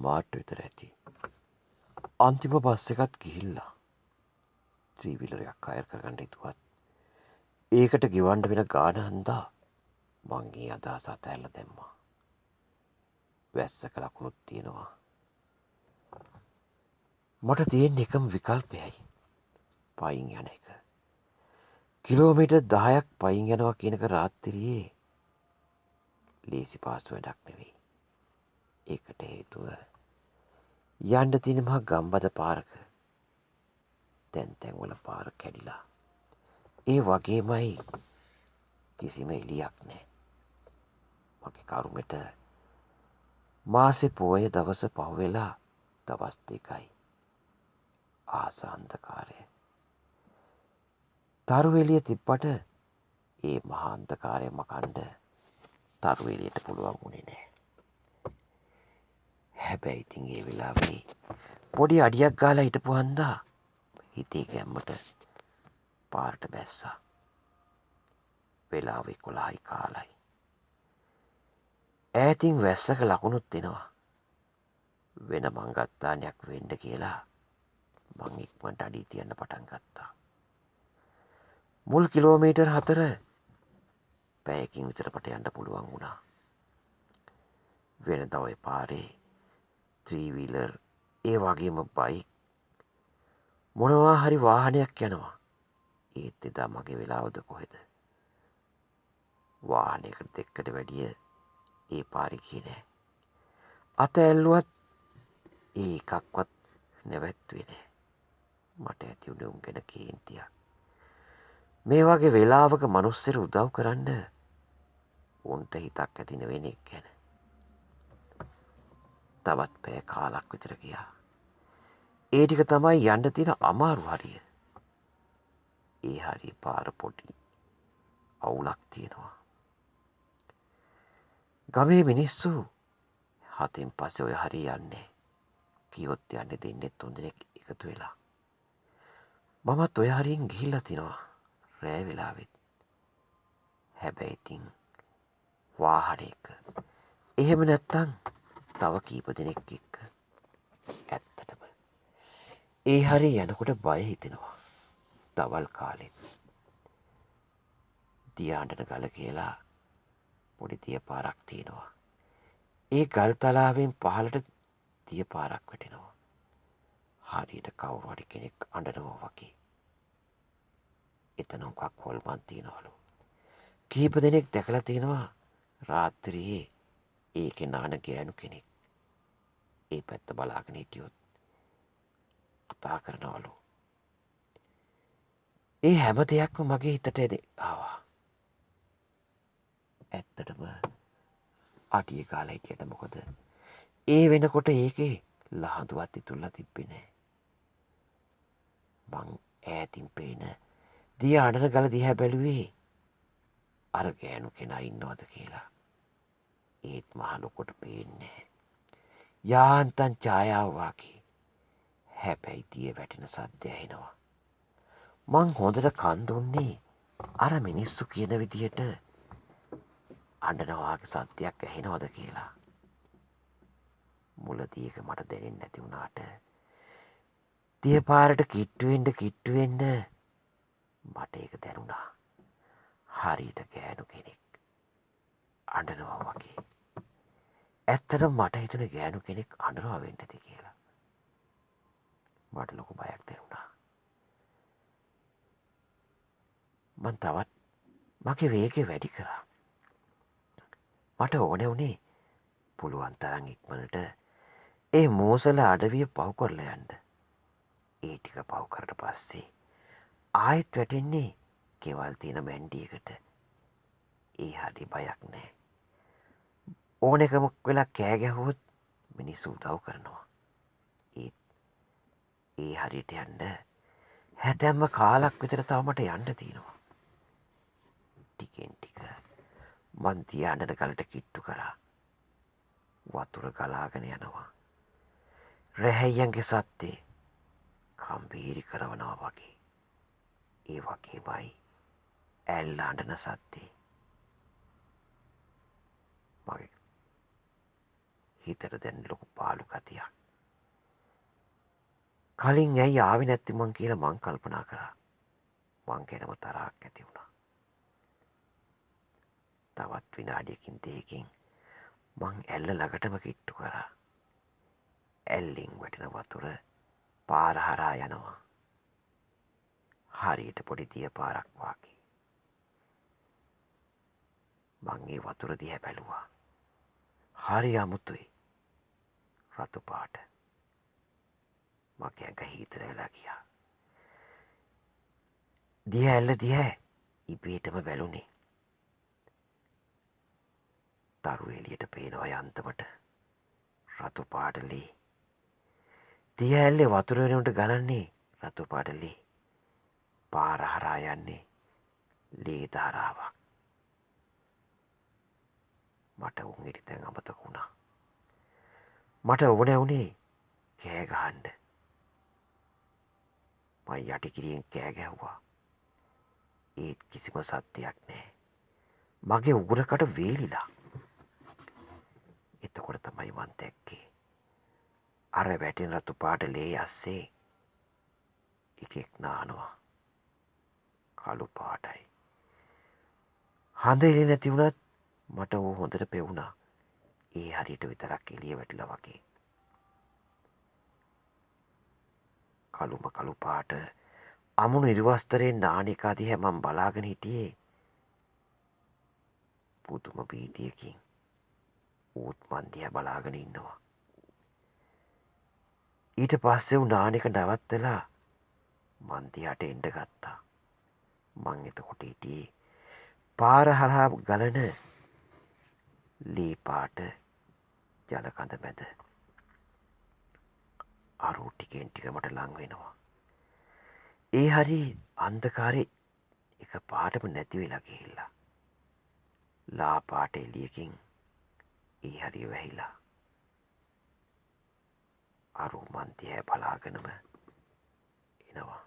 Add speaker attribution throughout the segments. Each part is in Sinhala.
Speaker 1: හමාරට විතර ඇති. අන්තිම බස් එකත් ගිහිල්ලා. ත්‍රීවිලරයක් අයර් කරගන්න හිතුවත් ඒකට ගෙවන්න වෙන ගාන හන්දා මං ඒ අදහස අතහැරලා දැම්මා. වැස්සක ලකුණුත් තියෙනවා. මට තියෙන එකම විකල්පයයි පයින් යන එක. කිලෝමීටර් 10ක් පයින් යනවා කියන එක රාත්‍රියේ ලේසි පාසු වැඩක් නෙවෙයි. ඒකට හේතුව යන්න තියෙන මහා ගම්බද පාරක තැන් තැන්වල පාර කැඩිලා. ඒ වගේමයි කිසිම එළියක් නැහැ. මගේ කරුමෙට මාසේ පෝය දවස පහුවෙලා දවස් 2යි. ආසාන්තකාරය. තරු එළිය තිබ්බට ඒ මහා අන්ධකාරය මකන්න තරු එළියට පුළුවන් වුණේ නැහැ. හැබැයි ඉතින් ඒ වෙලාවේ පොඩි අඩියක් ගාලා හිටපු හන්දා හිතේ ගැම්මට පාරට බැස්සා. වෙලාව 11යි කාලයි. ඈතින් වැස්සක ලකුණුත් එනවා. වෙන මංගත්තානයක් වෙන්න කියලා මං ඉක්මනට අඩිය තියන්න පටන් ගත්තා. මුල් කිලෝමීටර් 4 පැයකින් විතර මට යන්න පුළුවන් වුණා. වෙනදා ඔය පාරේ ත්‍රීවීලර් ඒ වගේම බයික් මොනවා හරි වාහනයක් යනවා. ඒත් එදා මගේ වෙලාවද කොහෙද? වාහනයකට දෙකට වැඩිය ඒ පාරේ ගියේ නෑ. අත ඇල්ලුවත් ඒ එකක්වත් නැවැත්තුවේ නෑ. මට ඇති උනේ උන් ගැන කේන්තියක්. මේ වගේ වෙලාවක මිනිස්සුන්ට උදව් කරන්න උන්ට හිතක් ඇති නෙවෙන එක ගැන. තවත් පැය කාලක් විතර ගියා. ඒ ටික තමයි යන්න තියෙන අමාරු හරිය. ඒ හරිය පාර පොඩි අවුලක් තියෙනවා. ගමේ මිනිස්සු 7න් පස්සේ ඔය හරිය යන්නේ. කිව්වොත් යන්නේ දෙන්නේ 3 දෙනෙක් එකතු වෙලා. මමත් ඔය හරියෙන් ගිහිල්ලා තිනවා රෑ වෙලාවෙත්. හැබැයි ඉතින් වාහනයක. එහෙම නැත්තම් තව කීප දෙනෙක් එක්ක. ඇත්තටම ඒ හරිය යනකොට බය හිතෙනවා. දවල් කාලෙත්. දියාඬන ගල කියලා පොඩි දිය පාරක් තියෙනවා. ඒ ගල් තලාවෙන් පහළට දිය පාරක් වැටෙනවා. හරියට කවුරු හරි කෙනෙක් අඬනවා වගේ. එතන උකක් හොල්මන් තියනවලු. කීප දෙනෙක් දැකලා තියෙනවා රාත්‍රියේ ඒකේ නාන ගෑනු කෙනෙක්. ඒ පැත්ත බලාගෙන හිටියොත් කතා කරනවලු. ඒ හැම දෙයක්ම මගේ හිතට ආවා. ඇත්තටම අඩිය ගාලා හිටියට මොකද ඒ වෙනකොට ඒකේ ලහදුවත් ඉතුරුලා තිබ්බේ නෑ. මං ඈතින් පේන දිය අඬන ගල දිහා බැලුවේ අර ගෑනු කෙනා ඉන්නවද කියලා. ඒත් මහ ලොකොට පේන්නේ යාන්තම් ඡායාව වගේ. හැබැයි දිය වැටෙන සද්ද ඇහෙනවා. මං හොඳට කන් දුන්නේ අර මිනිස්සු කියන විදියට අඬනවා වගේ සද්දයක් ඇහෙනවද කියලා. මුලදී ඒක මට දැනෙන්නේ නැති වුණාට දිය පාරට කිට්ටු වෙන්න මට ඒක දැනුණා. හරියට ගෑනු කෙනෙක් අඬනවා වගේ. ඇත්තටම මට හිතුනේ ගෑනු කෙනෙක් අඬනවා වෙන්න ඇති කියලා. මට ලොකු බයක් දැනුණා. මං තවත් මගේ වේගය වැඩි කරා. මට ඕනේ වුණේ පුළුවන් තරම් ඉක්මනට ඒ මෝසල අඩවිය පහු කරලා යන්න. ඒ ටික පහු කරලා පස්සේ ආයෙත් වැටෙන්නේ කෙවල් තියෙන මැන්ඩියකට. ඒ හරි බයක් නෑ. ඕනෙකමක් වෙලා කෑ ගැහුවොත් මිනිස්සු උදව් කරනවා. ඒත් ඒ හරියට යන්න හැතැම්ම කාලක් විතර තව මට යන්න තියෙනවා. ටිකෙන් ටික මං තියාඩන ගලට කිට්ටු කරා. වතුර ගලාගෙන යනවා. රැහැයියන්ගේ සත්තේ කම්බීරි කරවනවා වගේ. ඒ වගේමයි ඇල්ල අඬන සද්දේ. මගේ හිතට දැන් ලොකු පාළු ගතියක්. කලින් ඇයි ආවේ නැත්තේ මං කියලා මං කල්පනා කරා. මං ගැනම තරහක් ඇති වුණා. තවත් විනාඩියකින් දෙකකින් මං ඇල්ල ළඟටම කිට්ටු කරා. ඇල්ලෙන් වැටෙන වතුර පාර හරහා යනවා. හරියට පොඩි දිය පාරක් වාගේ. මං ඒ වතුර දිහා බැලුවා. හරි අමුතුයි. රතු පාට. මගේ ඇඟ හීතල වෙලා ගියා. දිය ඇල්ල දිහා ඉබේටම බැලුනේ. තරු එළියට පේනවා යන්තමට රතු පාට ලේ. දිය ඇල්ලේ වතුර වෙනුවට ගලන්නේ රතු පාට ලේ. පාර හරහා යන්නේ ලේ ධාරාවක්. මට උන් ඉරි තැන් අමතක වුණා. මට ඕනේ වුණේ කෑ ගහන්න. මං යටිකිරියෙන් කෑ ගැහුවා. ඒත් කිසිම සත්‍යයක් නැහැ. මගේ උගුරකට වේලිලා. එතකොට තමයි මං දැක්කේ අර වැටෙන රතු පාට ලේ ඇස්සේ එකෙක් නානවා. කළු පාටයි. හඳ එළිය නැති වුණත් මට ඌ හොඳට පෙවුණා. ඒ හරියට විතරක් එළිය වැටිලා වගේ. කළුම කළු පාට අමුණු ඉරිවස්තරයෙන් නාන එක දිහා මම බලාගෙන හිටියේ පුදුම භීතියකින්. ඌත් මන් දිහා බලාගෙන ඉන්නවා. ඊට පස්සේ ඌ නාන එක නවත්තලා මන් දිහාට එන්න ගත්තා. මං එතකොට හිටියේ පාර හරහා ගලන ලී පාට ජල කඳ මැද. අරූ ටිකෙන් ටික මට ලං වෙනවා. ඒ හරි අන්ධකාරේ එක පාටම නැති වෙලා ගිහිල්ලා. ලා පාට එළියකින් ඒ හරිය වැහිලා. අරූ මන් දිහා බලාගෙනම එනවා.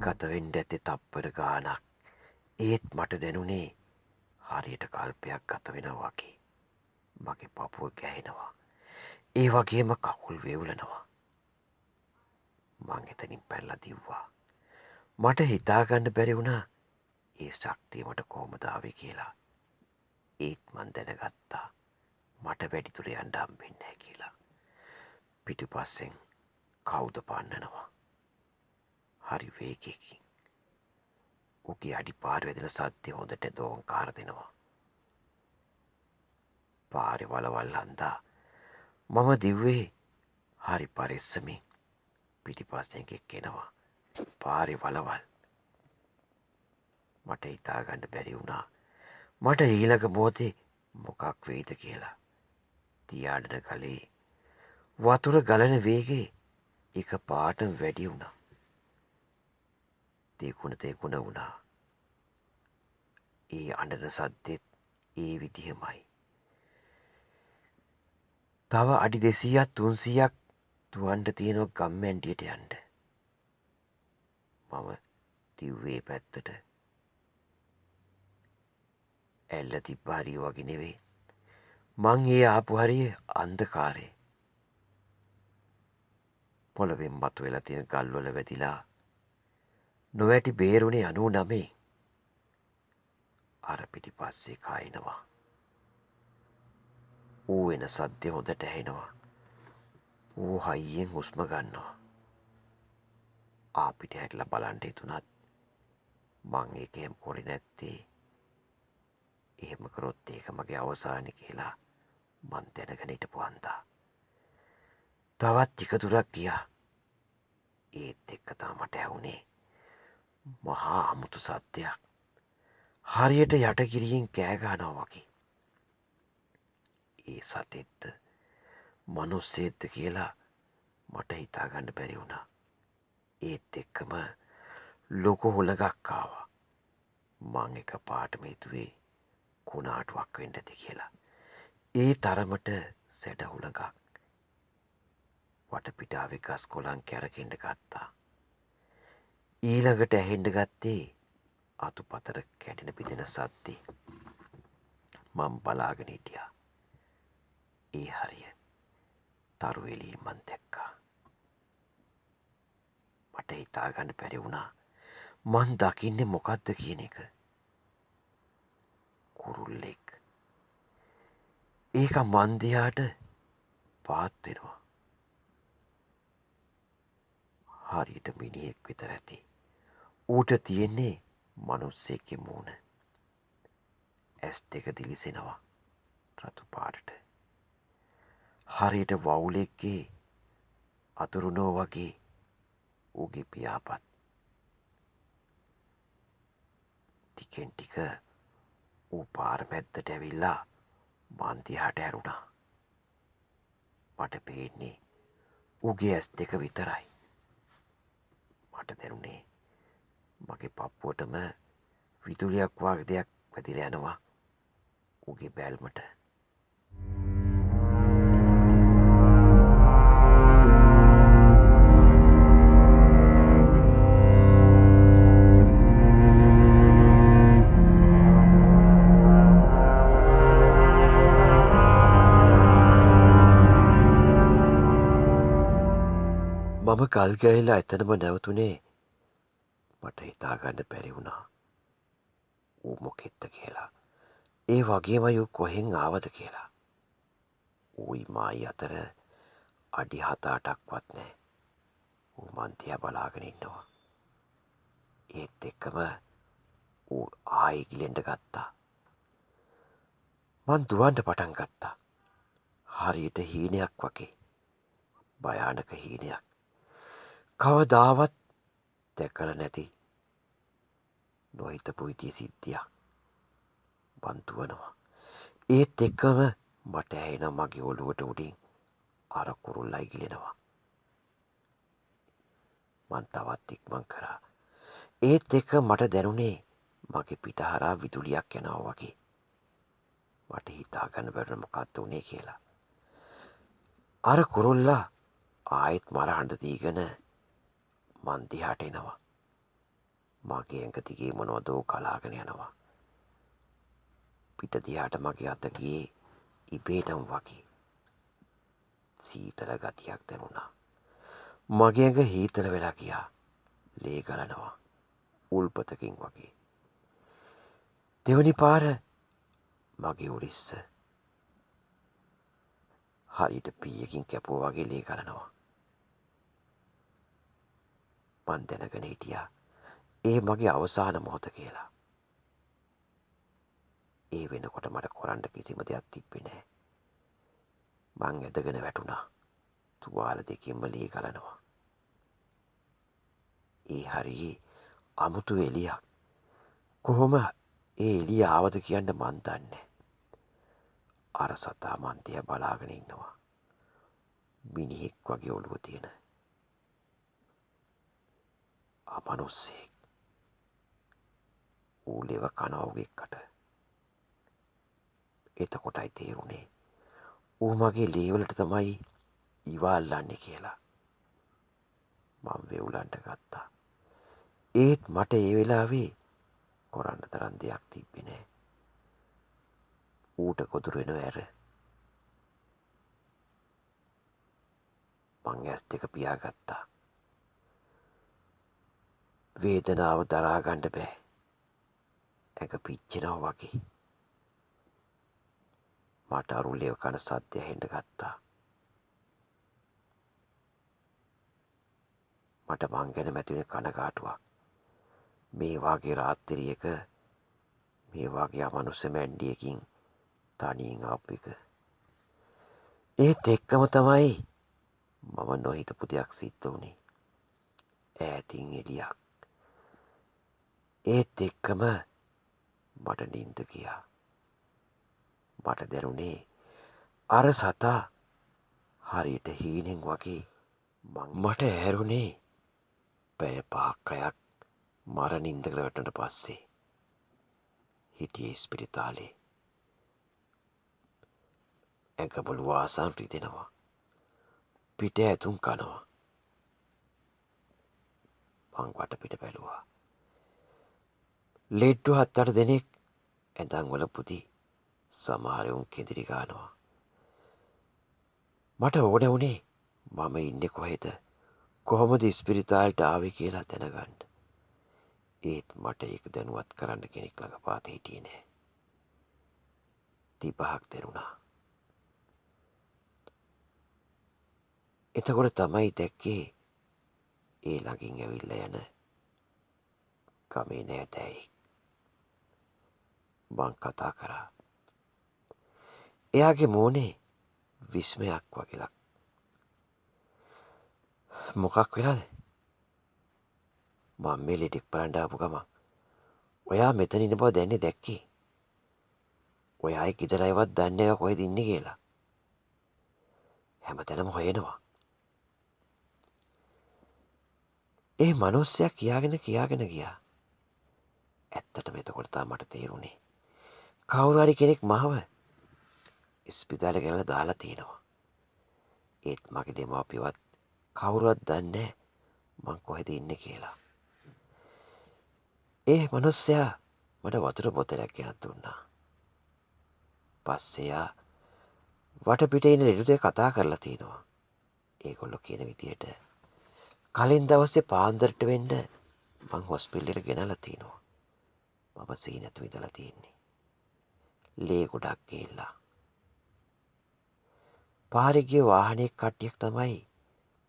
Speaker 1: ගත වෙන්න ඇත්තේ තප්පර ගාණක්. ඒත් මට දැනුනේ හරියට කල්පයක් ගත වෙනවා වගේ. මගේ පපුව ගැහෙනවා. ඒ වගේම කකුල් වේවුලනවා. මං එතනින් පැනලා දිව්වා. මට හිතා ගන්න බැරි වුණා ඒ ශක්තිය මට කොහොමද ආවේ කියලා. ඒත් මං දැනගත්තා මට වැඩි දුර යන්න හම්බෙන්නේ නැහැ කියලා. පිටුපස්සෙන් කවුද පන්නනවා. හරි වේගයකින්. ඌගේ අඩිපාර වැදෙන සද්දේ හොඳට දෝංකාර දෙනවා. පාරේ වලවල් හන්දා මම දිව්වේ හරි පරිස්සමින්. පිටිපස්සෙන් එකෙක් එනවා. පාරේ වලවල්. මට හිතා ගන්න බැරි වුණා මට ඊළඟ මොහොතේ මොකක් වෙයිද කියලා. තියාඩන කලේ වතුර ගලන වේගේ එක පාටම වැඩි වුණා. දෙගුණ වුණා. ඒ අඬන සද්දෙත් ඒ විදිහමයි. තව අඩි 200ක් 300ක් දුවන්න තියෙනවා ගම්මැන්ඩියට යන්න. මම දිව්වේ පැත්තට. ඇල්ල තිබ්බ හරිය වගේ නෙවෙයි. මං ඒ ආපු හරිය අන්ධකාරේ. පොළවෙන් මතුවෙලා තියෙන ගල්වල වැදිලා නොවැටි බේරුණේ 99. අර පිටිපස්සේ කයිනවා. ඌ වෙන සද්දේ හොඳට ඇහෙනවා. ඌ හයියෙන් හුස්ම ගන්නවා. ආපිට හැරිලා බලන්න හිතුණත් මං ඒකෙම කොරේ නැත්තේ. එහෙම කරොත් ඒක මගේ අවසානය කියලා මං දැනගෙන හිටපු හන්දා. තවත් ටික දුරක් ගියා. ඒත් එක්ක මට ඇහුනේ මහා අමුතු සද්දයක්. හරියට යටකිරියෙන් කෑ ගහනවා වගේ. ඒ සතෙක්ද මිනිස්සෙක්ද කියලා මට හිතා ගන්න බැරි වුණා. ඒත් එක්කම ලොකු හුලඟක් ආවා. මං එක පාටම හිතුවේ කුණාටුවක් වෙන්න ඇති කියලා. ඒ තරමට සැඩහුළඟක් වටපිටාවේ ගස් කොළන් කැරකෙන්ඩ ගත්තා. ඊළඟට ඇහෙන්ඩ ගත්තේ අතුපතර කැඩෙන පිදෙන සද්දේ. මං බලාගෙන හිටියා. ඒ හරිය තරු එළියෙන් මං දැක්කා. මට හිතාගන්න බැරි වුණා මං දකින්නේ මොකද්ද කියන එක. කුරුල්ලෙක්. ඒක මන් දිහාට පාත් වෙනවා. හරියට මිනිහෙක් විතර ඇති. ඌට තියෙන්නේ මනුස්සයෙක්ගේ මූණ. ඇස් දෙක දිලිසෙනවා රතු පාටට. හරියට වවුලෙක්ගේ අතුරුනෝ වගේ ඌගේ පියාපත්. ටිකෙන් ටික ඌ පාර මැද්දට ඇවිල්ලා මන් දිහාට ඇරුණා. මට පේන්නේ ඌගේ ඇස් දෙක විතරයි. මට දැනුනේ මගේ පපුවටම විදුලියක් වගේ දෙයක් වැදිලා යනවා ඌගේ බැල්මට. මම කල් ගෑහිලා එතනම නැවතුනේ. මට හිතාගන්න බැරි වුණා ඌ මොකෙක්ද කියලා. ඒ වගේම ඌ කොහෙන් ආවද කියලා. ඌයි මායි අතර අඩි 7-8ක්වත් නැහැ. ඌ මන් දිහා බලාගෙන ඉන්නවා. ඒත් එක්කම ඌ ආයි ගිලෙන්ඩ ගත්තා. මං දුවන්න පටන් ගත්තා. හරියට හීනයක් වගේ. භයානක හීනයක්. කවදාවත් දැකලා නැති නොහිතපු විදිහේ සිද්ධියක්. මං දුවනවා. ඒත් එක්කම මට ඇහෙනවා මගේ ඔළුවට උඩින් අර කුරුල්ලයි ගිලෙනවා. මං තවත් ඉක්මන් කරා. ඒත් එක්ක මට දැනුනේ මගේ පිට හරහා විදුලියක් යනවා වගේ. මට හිතාගන්න බැරි මොකක්ද උනේ කියලා. අර කුරුල්ලා ආයෙත් මර හඬ දීගෙන මන් දිහාට එනවා. මගේ ඇඟ දිගේ මොනවදෝ ගලාගෙන යනවා. පිට දිහාට මගේ අත ගියේ ඉබේටම වගේ. සීතල ගතියක් දැනුණා. මගේ ඇඟ හීතල වෙලා ගියා. ලේ ගලනවා. උල්පතකින් වගේ. දෙවනි පාර මගේ උරිස්ස හරියට පීයකින් කැපුවා වගේ ලේ ගලනවා. මං දැනගෙන හිටියා ඒ මගේ අවසාන මොහොත කියලා. ඒ වෙනකොට මට කරන්න කිසිම දෙයක් තිබ්බේ නැහැ. මං ඇදගෙන වැටුණා. තුවාල දෙකින්ම ලේ ගලනවා. ඒ හරියේ අමුතු එළියක්. කොහොම ඒ එළිය ආවද කියන්න මන් දන්නේ. අර සතා මන් දිහා බලාගෙන ඉන්නවා. මිනිහෙක් වගේ ඔළුව තියෙන අමනුස්සයෙක්. ඌ ලෙව කනවා ඌ එක්කට. එතකොටයි තේරුනේ ඌ මගේ ලේ වලට තමයි ඉවල්ලන්නේ කියලා. මම වෙවුලන්ට ගත්තා. ඒත් මට ඒ වෙලාවේ කරන්න තරම් දෙයක් තිබ්බේ නෑ. ඌට කොදුරු වෙනව ඇර. මං ඇස් දෙක පියාගත්තා. වේදනාව දරා ගන්න බෑ. ඇඟ පිච්චෙනවා වගේ. මට අරුලේව කන සද්ද ඇහෙන්න ගත්තා. මට මං ගැන මැතිවෙන කනගාටුවක්. මේ වාගේ රාත්‍රියක මේ වාගේ අමනුෂ්‍ය මැන්ඩියකින් තනියෙන් ආපු එක. ඒත් එක්කම තමයි මම නොහිතපු දෙයක් සිද්ධ වුණේ. ඈතින් එළියක්. ඒත් එක්කම මට නිින්ද ගියා. මට දැනුනේ අර සතා හරියට හීනෙන් වගේ මට ඇරුණේ පැය 5ක් මර නිින්දකට වැටුණට පස්සේ. හිටියේ ඉස්පිරිතාලේ. ඇඟබලු ආසන් රිදෙනවා. පිට ඇතුම් කනවා. මං වටපිට බැලුවා. ලෙඩ්ඩු 7-8 දෙනෙක් ඇඳන් වල පුදි. සමහර උන් කෙඳිරි ගන්නවා. මට ඕන වුණේ මම ඉන්නේ කොහෙද? කොහොමද ඉස්පිරිතාලෙට ආවේ කියලා දැනගන්න. ඒත් මට ඒක දැනුවත් කරන්න කෙනෙක් ළඟ පාත හිටියේ නෑ. 35ක් දෙනුණා. එතකොට තමයි දැක්කේ ඒ ළඟින් ඇවිල්ලා යන ගමේ නෑදෑයෙක්. මං කතා කරා. එයාගේ මූණේ විස්මයක් වගේලක්. මොකක් වෙලාද? මම මේ ලෙඩෙක් බලන්න ආපු ගමන් ඔයා මෙතන ඉන්න බව දැන්නේ දැක්කේ. ඔයායි ගෙදර අයවත් දන්නේ නැහැ කොහෙද ඉන්නේ කියලා. හැමතැනම හොයනවා. ඒ මිනිස්සයා කියාගෙන ගියා. ඇත්තටම එතකොට තමයි මට තේරුනේ. කවුරු හරි කෙනෙක් මාව ඉස්පිතාලේ ගෙනලා දාලා තියෙනවා. ඒත් මගේ දෙමාපියවත් කවුරුවත් දන්නේ මං කොහෙද ඉන්නේ කියලා. ඒ මිනිස්සයා මට වතුර බොතලයක් ගෙනත් දුන්නා. පස්සේ යා වටපිටේ ඉන්න ලෙඩුට කතා කරලා තිනවා. ඒගොල්ලෝ කියන විදියට කලින් දවසේ පාන්දරට වෙන්න මං හොස්පිටලෙට ගෙනලා තිනවා. මම සීනතු ඉඳලා තියෙන්නේ. ලේ ගොඩක් ගිහිල්ලා. පාරේ ගිය වාහනේ කට්ටියක් තමයි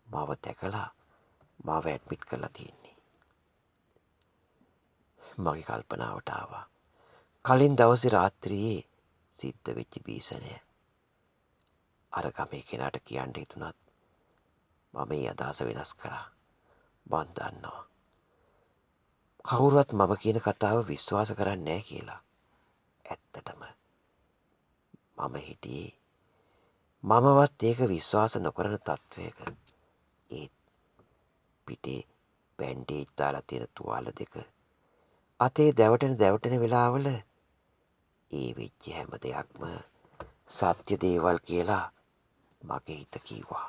Speaker 1: මාව දැකලා මාව ඇඩ්මිට් කරලා තියෙන්නේ. මගේ කල්පනාවට ආවා. කලින් දවසේ රාත්‍රියේ සිද්ධ වෙච්ච බීසණය. අර ගමේ කෙනාට කියන්න හිතුණත් මම මේ අදහස වෙනස් කරා. මං දන්නවා. කවුරුවත් මම කියන කතාව විශ්වාස කරන්නේ නැහැ කියලා. ඇත්තටම මම හිටියේ මමවත් ඒක විශ්වාස නොකරන තත්වයක. ඒත් පිටේ බැන්ඩේජ් දාලා තියෙන තුවාල දෙක අතේ දැවටෙන වෙලාවල ඒ වෙච්ච හැම දෙයක්ම සත්‍ය දේවල් කියලා මගේ හිත කිව්වා.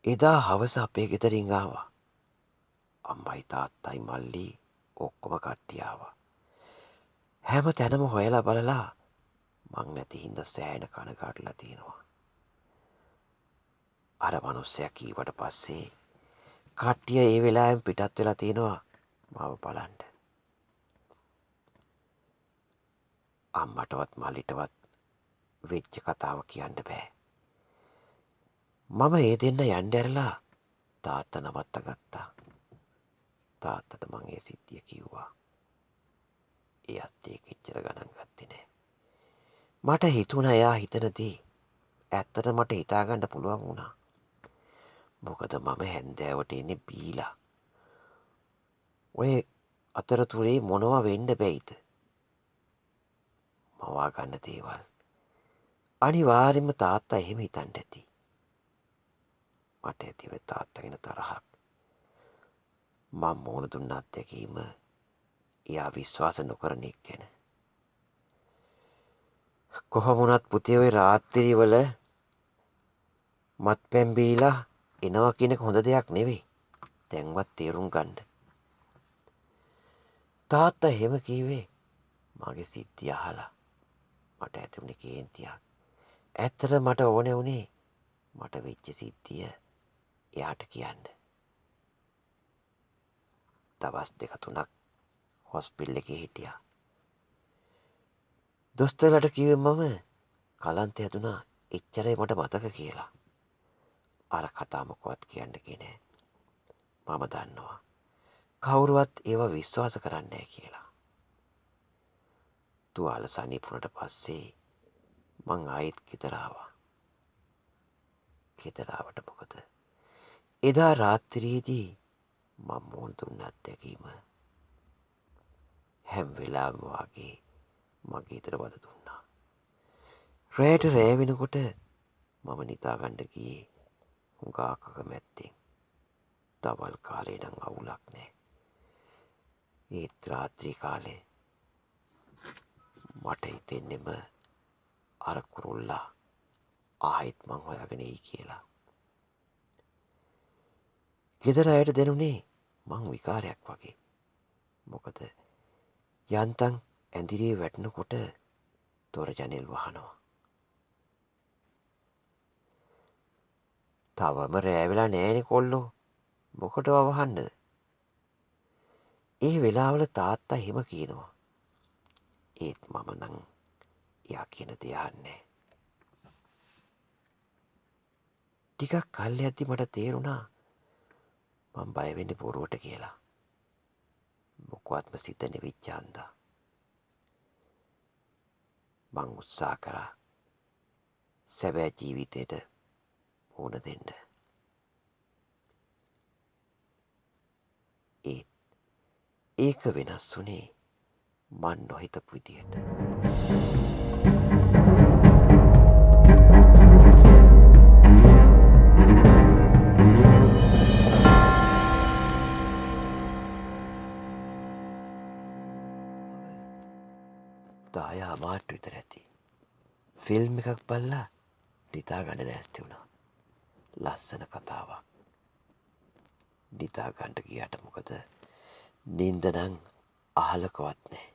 Speaker 1: එදා හවස අපේ ගෙදරින් ආවා. අම්මයි තාත්තයි මල්ලි ඔක්කොම කට්ටිය ආවා. හැම තැනම හොයලා බලලා මං නැති හින්දා සෑහෙන කනගාටුලා තියෙනවා. අර මිනිස්සයා කීවට පස්සේ කට්ටිය ඒ වෙලාවෙම පිටත් වෙලා තිනවා මාව බලන්න. අම්මටවත් මල්ලිටවත් වෙච්ච කතාව කියන්න බෑ. මම ඒ දෙන්න යන්න ඇරලා තාත්තා නවත්ත ගත්තා. තාත්තට මං ඒ සිද්ධිය කිව්වා. එයාත් ඒක එච්චර ගණන් ගත්තේ නෑ. මට හිතුණා එයා හිතන දේ ඇත්තට මට හිතාගන්න පුළුවන් වුණා. මොකද මම හැන්දෑවට එන්නේ බීලා. ඔය අතරතුරේ මොනවා වෙන්න බැයිද? මවා ගන්න දේවල්. අනිවාර්යෙන්ම තාත්තා එහෙම හිතන්න ඇති. මට ඇතිව තාත්තගෙන තරහක්. මම මුණ දුන්න අත්දැකීම එයා විශ්වාස නොකරන එක ගැන. කොහොම වුණත් පුතේ ඔය රාත්‍රිවල මත්පැන් බීලා එනවා කියන එක හොඳ දෙයක් නෙවෙයි. දැන්වත් තේරුම් ගන්න. තාත්තා එහෙම කිව්වේ මගේ සිද්ධිය අහලා. මට ඇතිුනේ කේන්තියක්. ඇත්තට මට ඕනේ වුණේ මට වෙච්ච සිද්ධිය එයාට කියන්න. දවස් 2-3ක් හොස්පිටල් එකේ හිටියා. දොස්තරලට කිව්වේ මම කලන්තය හැදුනා එච්චරයි මට මතක කියලා. අර කතා මොකවත් කියන්න ගියේ නෑ. මම දන්නවා කවුරුවත් ඒව විශ්වාස කරන්නේ නැහැ කියලා. තුවාල සනීප වුණාට පස්සේ මං ආයෙත් ගෙදර ආවා. ගෙදර ආවට මොකද? එදා රාත්‍රියේදී මම මුණ දුන්න අත්දැකීම හැම වෙලාවෙම වාගේ මගේ හිතට වද දුන්නා. රෑ වෙනකොට මම නිදාගන්න ගියේ හුඟක් අකමැත්තෙන්. දවල් කාලේ නම් අවුලක් නෑ. ඒත් රාත්‍රී කාලේ මට හිතෙන්නෙම අර කුරුල්ලා ආයෙත් මං හොයාගෙන එයි කියලා. ගෙදර අයට දැනුනේ මං විකාරයක් වගේ. මොකද යන්තම් ඇඳිරියේ වැටෙනකොට දොර ජනෙල් වහනවා. තවම රෑ වෙලා නෑනේ කොල්ලෝ. මොකටද වහන්නද? ඒ වෙලාවල තාත්තා එහෙම කියනවා. ඒත් මම නම් එයා කියන දේ අහන්නේ. ටිකක් කල් යද්දි මට තේරුණා මං බය වෙන්නේ බොරුවට කියලා. මොකවත්ම සිත නෙවිච්ච හන්දා. මං උත්සාහ කරා සැබෑ ජීවිතේට මුහුණ දෙන්න. ඒත් ඒක වෙනස් වුණේ මන් නොහිතපු විදියට. දාය අමාට විතර ඇති. ෆිල්ම් එකක් බලලා නිදා ගන්න ලෑස්ති වුණා. ලස්සන කතාවක්. නිදා ගන්න ගියාට මොකද නින්ද නම් අහලකවත් නැහැ.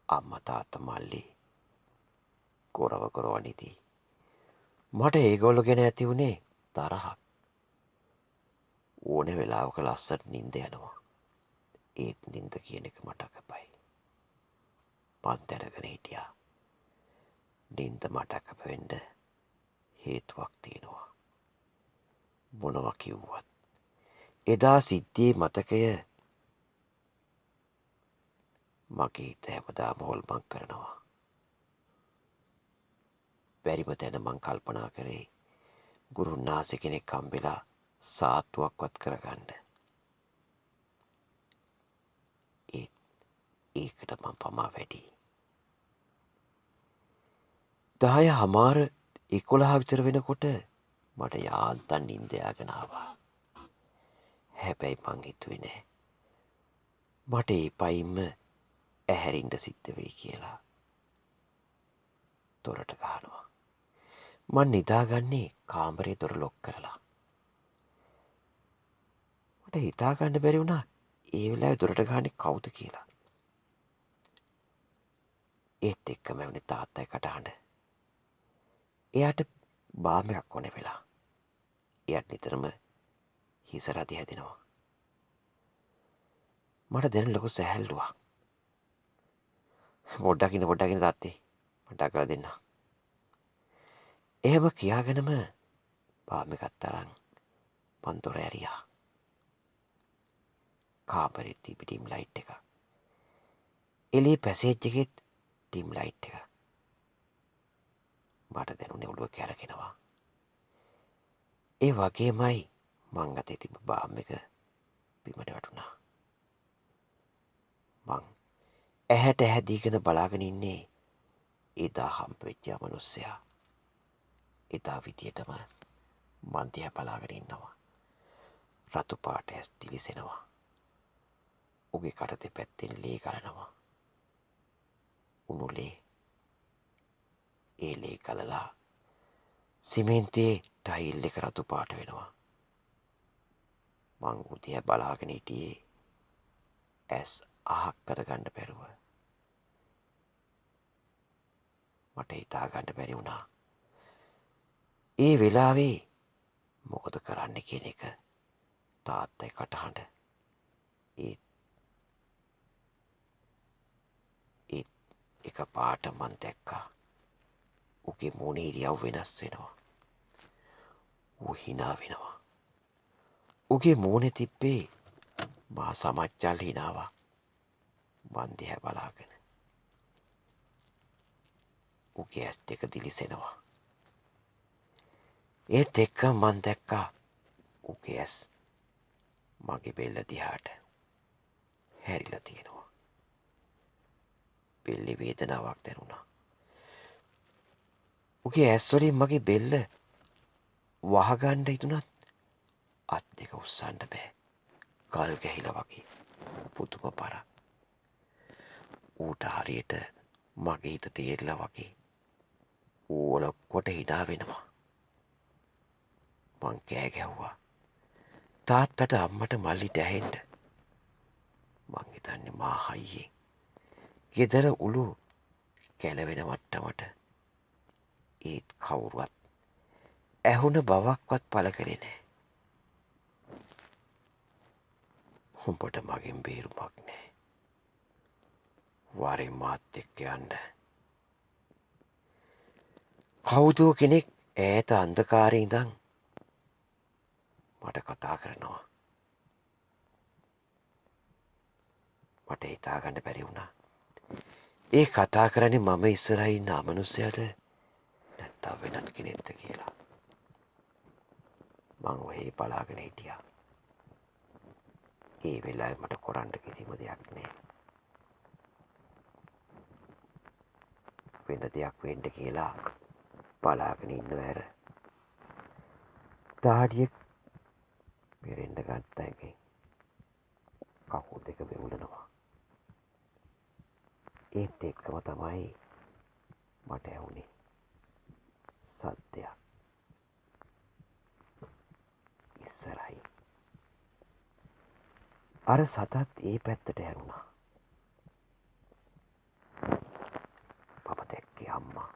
Speaker 1: අම්මා තාත්තා මල්ලි කොරව කරවනිති. මට ඒගොල්ලෝ ගැන ඇති වුණේ තරහක්. ඕනේ වෙලාවක ලස්සට නින්ද යනවා. ඒත් නින්ද කියන එක මට අකපයි. මං දැනගෙන හිටියා. නින්ද මට අකප වෙන්න හේතුවක් තියෙනවා. මොනවා කිව්වත් එදා සිද්ධියේ මතකය මගේ හිත හැමදාම හොල්මන් කරනවා. බැරිම තැන මං කල්පනා කරේ ගුරුන්නාසෙ කෙනෙක් හම්බෙලා සාත්තුවක්වත් කරගන්න. ඒත් ඒකට මං පමා වැඩි. 10:00 විතර වෙනකොට මට යාන්තම් නින්ද යගෙන ආවා. හැබැයි මං හිතුවේ නෑ මට ඒ පයින්ම ඇහැරින්න සිද්ධ වෙයි කියලා. දොරට ගහනවා. මං නිදාගන්නේ කාමරේ දොර ලොක් කරලා. මට හිතා ගන්න බැරි වුණා ඒ වෙලාවේ දොරට ගහන්නේ කවුද කියලා. ඒත් එක්කම වුණේ තාත්තයි කටහඬ. එයාට බාම් එකක් ඕනේ වෙලා. එයාට නිතරම හිස රදි හැදෙනවා. මට දැනෙන ලොකු සැහැල්ලුවක්. පොඩ්ඩක් ඉන්න තාත්තේ මට අකලා දෙන්න. එහෙම කියාගෙනම බාම් එකත් අරන් මං දොර ඇරියා. කාමරේ තිබි ඩිම් ලයිට් එක. එළිය පැසේජ් එකෙත් ඩිම් ලයිට් එක. මට දැනුනේ ඔළුව කැරකෙනවා. ඒ වගේමයි මං අතේ තිබ්බ බාම් එක බිමට වැටුණා. මං ඇහැට ඇහැ දීගෙන බලාගෙන ඉන්නේ එදා හම්බ වෙච්ච අමනුස්සයා. එදා විදියටම මං දිහා බලාගෙන ඉන්නවා. රතු පාට ඇස් දිලිසෙනවා. උගේ කට දෙපැත්තෙන් ලේ ගලනවා. උණු ලේ. ඒ ලේ ගලලා සිමෙන්තියේ ටයිල් එක රතු පාට වෙනවා. මං උදිය බලාගෙන හිටියේ ඇස් අහක් කරගන්න බැරුව. මට හිතා ගන්න බැරි වුණා. ඒ වෙලාවේ මොකද කරන්න කියන එක. තාත්තයි කටහඬ. ඒත් එක පාට මං දැක්කා. උගේ මූණේ ඉරියව් වෙනස් වෙනවා. ඌ hina වෙනවා. උගේ මූණේ තිබ්බේ මා සමච්චල් හිනාවක්. මං දිහා බලාගෙන. උගේ ඇස් දෙක දිලිසෙනවා. ඒත් එක්කම මං දැක්කා උගේ ඇස් මගේ බෙල්ල දිහාට හැරිලා තියෙනවා. බෙල්ලේ වේදනාවක් දැනුණා. උගේ ඇස් වලින් මගේ බෙල්ල වහගන්න හිතුණත් අත් දෙක උස්සන්න බෑ. කල් ගැහිලා වගේ පුදුම පරක්. ඌට හරියට මගේ හිත තේරිලා වගේ ඌ ඔලොක්කොට හිනා වෙනවා. මං කෑ ගැහුවා. තාත්තට අම්මට මල්ලිට ඇහෙන්න. මං හිතන්නේ මා හයියෙන් ගෙදර උළු කැලවෙන මට්ටමට ඒත් කවුරුවත් ඇහුන බවක්වත් පළ කරේ නෑ. උඹට මගෙන් බේරුමක් නෑ. වරෙන් මාත් එක්ක යන්න. කවුදෝ කෙනෙක් ඈත අන්ධකාරේ ඉඳන් මට කතා කරනවා. මට හිතාගන්න බැරි වුණා. ඒ කතා කරන්නේ මම ඉස්සරහින් ඉන්න අමනුෂ්‍යයද නැත්තම් වෙනත් කෙනෙක්ද කියලා. මං ඔහේ බලාගෙන හිටියා. ඒ වෙලාවේ මට කරන්න කිසිම දෙයක් නෑ. වෙන දෙයක් වෙන්න කියලා බලාගෙන ඉන්නව ඇර. දාඩිය පෙරෙන්න ගත්ත එකෙන් කකුල් දෙක වෙවුලනවා. ඒත් එක්කම තමයි මට ඇහුනේ සද්දයක්. ඉස්සරහින් අර සතත් ඒ පැත්තට හැරුණා. මම දැක්කේ අම්මා.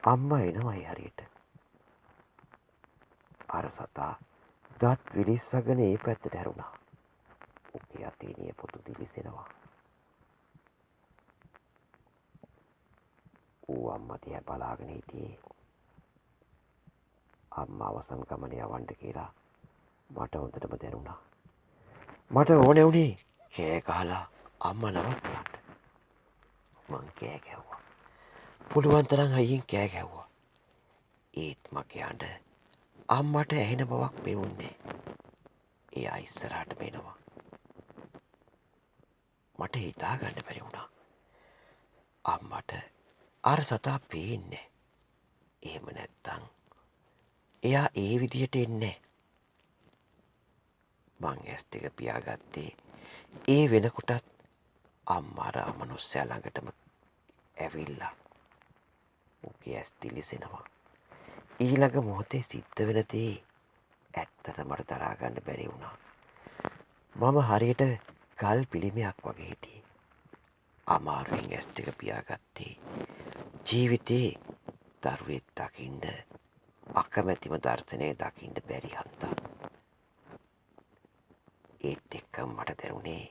Speaker 1: අම්මා එනවා ඒ හරියට. අර සතා දත් විලිස්සගෙන ඒ පැත්තට හැරුණා. උගේ අතේ නියපොතු දිලිසෙනවා. ඌ අම්මා දිහා බලාගෙන හිටියේ. අම්මා අවසන් ගමන යවන්න කියලා මට හොඳටම දැනුණා. මට ඕනේ වුණේ කෑ ගහලා අම්මා නවත්තන්න. මං කෑ ගැහුවා. පුළුවන් තරම් හයියෙන් කෑ ගැහුවා. ඒත් මගේ හඬ අම්මට ඇහෙන බවක් පෙවුන්නේ. එයා ඉස්සරහට එනවා. මට හිතා ගන්න බැරි වුණා. අම්මට අර සතා පේන්නේ. එහෙම නැත්තම් එයා ඒ විදියට එන්නේ. මං ඇස් දෙක පියාගත්තේ ඒ වෙනකොටත් අම්මා අර අමනුෂ්‍යයා ළඟටම ඇවිල්ලා උගේ ඇස් දිලිසෙනවා. ඊළඟ මොහොතේ සිද්ධ වෙන දේ ඇත්තට මට දරා ගන්න බැරි වුණා. මම හරියට ගල් පිළිමයක් වගේ හිටියේ. අමාරුවෙන් ඇස් දෙක පියාගත්තේ. ජීවිතේ දරුවෙක් දකින්න අකමැතිම දර්ශනය දකින්න බැරි හන්දා. ඒත් එක්කම මට දැනුනේ